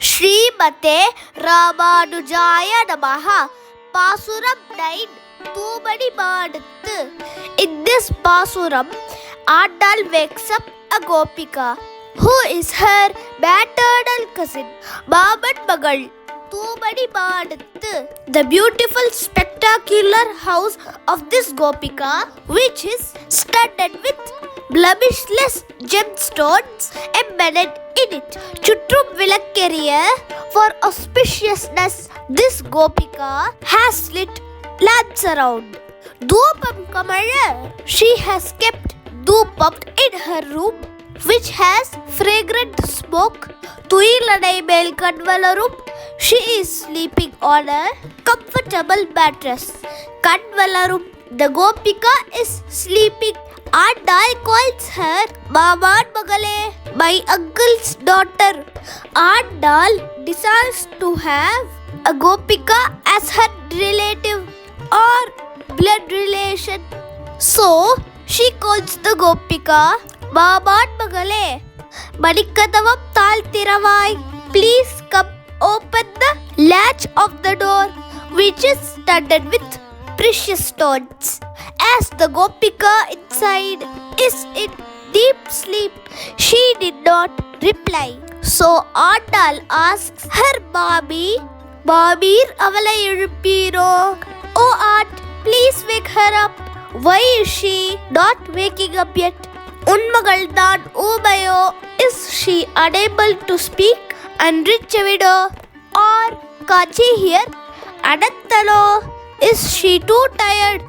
ஸ்ரீமதே ராமானுஜாய நமஹ. பாசுரம் 9 தூமணி மாடத்து. In this pasuram, Andal wakes up a Gopika who is her maternal cousin, Maman Magal, Thumani Madattu. The beautiful spectacular house of this Gopika, which is studded with blemishless gemstones embedded in it. Chutrum Vilakkeriya, for auspiciousness, this Gopika has lit lamps around. Dhoopam Kamala, she has kept dhoopam in her room, which has fragrant smoke. Tuyiladai mel Kanvalarum, she is sleeping on a comfortable mattress. Kanvalarum, the Gopika is sleeping. Andal calls her Maman Magale, my uncle's daughter. Andal desires to have a Gopika as her relative or blood relation. So she calls the Gopika Maman Magale, Manikadavam Taltiravai, please come open the latch of the door, which is studded with precious stones. As the Gopika inside is in deep sleep, she did not reply. So Andal asks her mommy, Mamir avalai ezhuppiro? Oh aunt, please wake her up. Why is she not waking up yet? Unmagal than oomayo? Is she unable to speak and reach a widow? Or can't she hear? Adattalo? Is she too tired?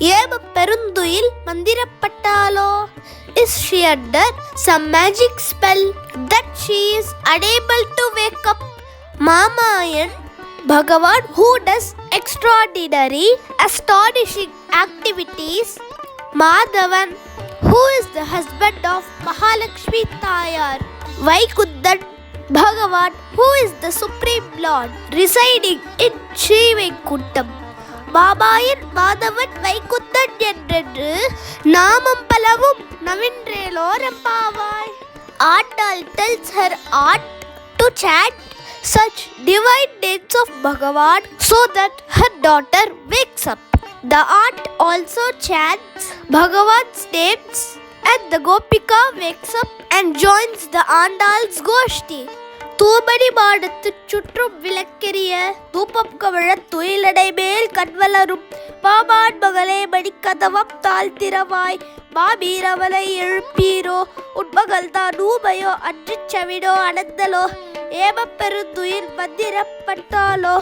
Yema perunduyil mandirapattalo? Is she under some magic spell that she is unable to wake up? Mamayan, Bhagavan, who does extraordinary, astonishing activities. Madhavan, who is the husband of Mahalakshmi Tayar. Vaikundan, Bhagavan, who is the Supreme Lord, residing in Sri Vaikuntham. Mamayan, Madhavan, Vaikundan என்றென்று நாமம் பலவும் நவின்றேலோ ரம்பாவாய். Andal tells her aunt to chant such divine names of Bhagavan so that her daughter wakes up. The aunt also chants Bhagavan's names and the Gopika wakes up and joins the Andal's Goshti. தூமணி மாடத்து சுற்றும் விளக்கெரிய தூபம் கமழ துயிலடை மேல் கண்வளரும் மாமான் மகளே மணிக்கதவம் தாழ்த்திரவாய் மாமீரவலை எழுப்பீரோ உண்மகள் தான் ஊமையோ அன்றிச் சவிடோ அனந்தலோ ஏமப்பெருந்துயில் மந்திரப்பட்டாலோ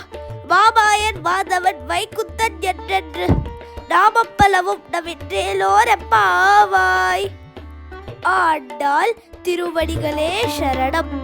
மாமாயன் மாதவன் வைகுந்தன் என்றென்று நாமப்பலவும் நவின்றேலோ ரெப்பாவாய். ஆண்டாள் திருவடிகளே சரணம்.